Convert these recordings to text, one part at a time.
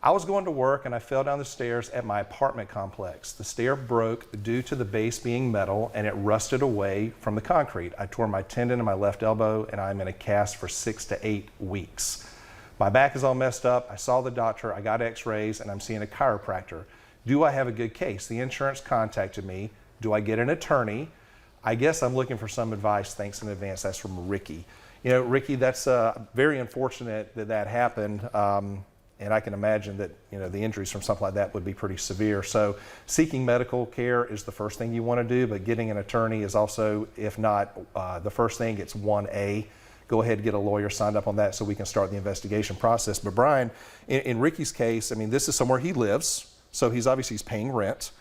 I was going to work and I fell down the stairs at my apartment complex. The stair broke due to the base being metal and it rusted away from the concrete. I tore my tendon in my left elbow and I'm in a cast for 6 to 8 weeks. My back is all messed up. I saw the doctor, I got x-rays, and I'm seeing a chiropractor. Do I have a good case? The insurance contacted me. Do I get an attorney? I guess I'm looking for some advice. Thanks in advance. That's from Ricky. You know, Ricky, that's very unfortunate that that happened. And I can imagine that, you know, the injuries from something like that would be pretty severe. So seeking medical care is the first thing you want to do, but getting an attorney is also, if not the first thing, it's 1A. Go ahead and get a lawyer signed up on that so we can start the investigation process. But Brian, in Ricky's case, I mean, this is somewhere he lives, so he's paying rent.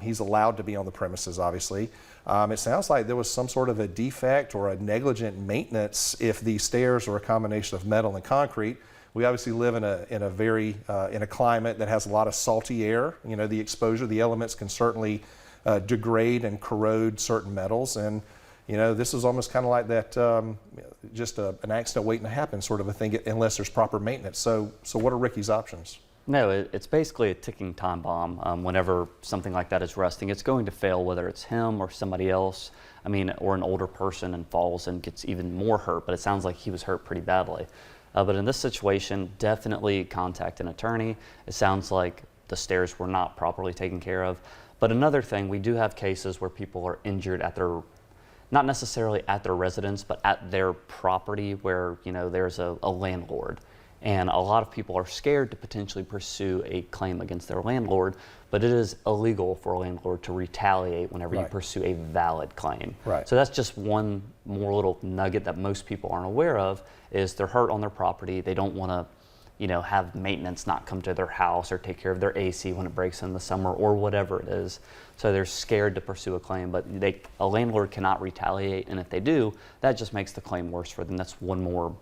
He's allowed to be on the premises, obviously. It sounds like there was some sort of a defect or a negligent maintenance if the stairs are a combination of metal and concrete. We obviously live in a climate that has a lot of salty air. You know, the exposure, the elements can certainly degrade and corrode certain metals. And, you know, this is almost kind of like that, just an accident waiting to happen sort of a thing, unless there's proper maintenance. So what are Ricky's options? No, it's basically a ticking time bomb. Whenever something like that is rusting, it's going to fail, whether it's him or somebody else. I mean, or an older person and falls and gets even more hurt, but it sounds like he was hurt pretty badly. But in this situation, definitely contact an attorney. It sounds like the stairs were not properly taken care of. But another thing, we do have cases where people are injured at their, not necessarily at their residence, but at their property where, you know, there's a landlord. And a lot of people are scared to potentially pursue a claim against their landlord, but it is illegal for a landlord to retaliate whenever you pursue a valid claim. Right. So that's just one more little nugget that most people aren't aware of, is they're hurt on their property. They don't want to, you know, have maintenance not come to their house or take care of their AC when it breaks in the summer or whatever it is. So they're scared to pursue a claim, but a landlord cannot retaliate, and if they do, that just makes the claim worse for them. That's one more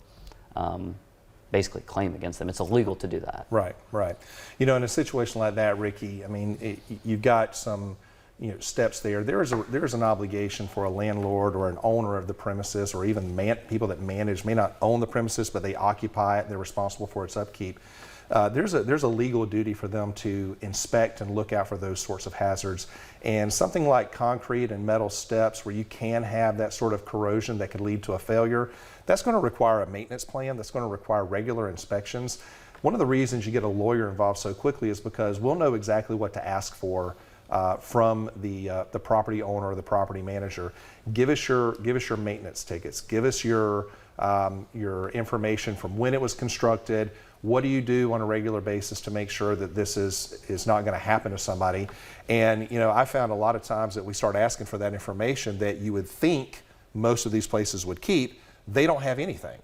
basically claim against them. It's illegal to do that. Right, right. You know, in a situation like that, Ricky, I mean, you've got some, you know, steps there. There is an obligation for a landlord or an owner of the premises, or even people that manage, may not own the premises, but they occupy it. They're responsible for its upkeep. There's a legal duty for them to inspect and look out for those sorts of hazards. And something like concrete and metal steps where you can have that sort of corrosion that could lead to a failure, that's going to require a maintenance plan. That's going to require regular inspections. One of the reasons you get a lawyer involved so quickly is because we'll know exactly what to ask for from the property owner or the property manager. Give us your maintenance tickets. Give us your information from when it was constructed. What do you do on a regular basis to make sure that this is not going to happen to somebody? And, you know, I found a lot of times that we start asking for that information that you would think most of these places would keep. They don't have anything,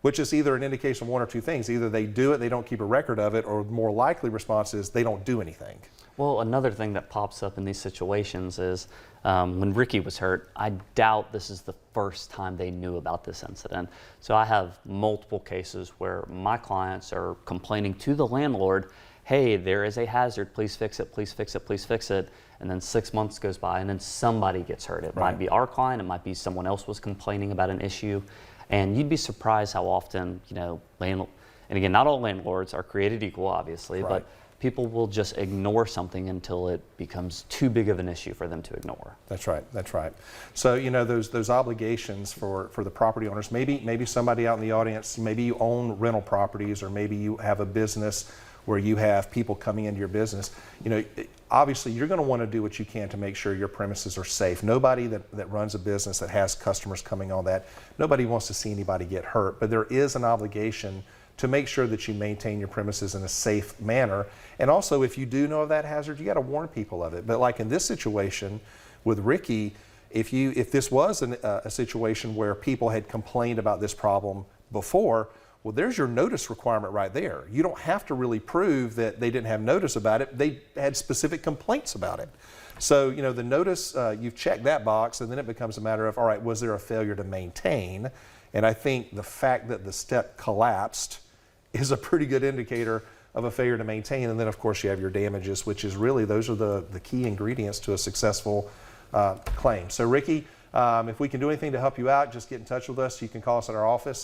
which is either an indication of one or two things. Either they do it, they don't keep a record of it, or the more likely response is they don't do anything. Well, another thing that pops up in these situations is when Ricky was hurt, I doubt this is the first time they knew about this incident. So I have multiple cases where my clients are complaining to the landlord, hey, there is a hazard, please fix it, please fix it, please fix it. And then 6 months goes by and then somebody gets hurt. It might be our client, it might be someone else was complaining about an issue. And you'd be surprised how often, you know, and again, not all landlords are created equal, obviously, but people will just ignore something until it becomes too big of an issue for them to ignore. That's right. That's right. So, you know, those obligations for the property owners, maybe somebody out in the audience, maybe you own rental properties, or maybe you have a business where you have people coming into your business. You know, obviously you're going to want to do what you can to make sure your premises are safe. Nobody that runs a business that has customers coming on that, nobody wants to see anybody get hurt, but there is an obligation to make sure that you maintain your premises in a safe manner. And also, if you do know of that hazard, you got to warn people of it. But like in this situation with Ricky, if this was a situation where people had complained about this problem before, well, there's your notice requirement right there. You don't have to really prove that they didn't have notice about it. They had specific complaints about it. So, you know, the notice, you've checked that box, and then it becomes a matter of, all right, was there a failure to maintain? And I think the fact that the step collapsed is a pretty good indicator of a failure to maintain. And then, of course, you have your damages, which is really, those are the key ingredients to a successful claim. So, Ricky, if we can do anything to help you out, just get in touch with us. You can call us at our office.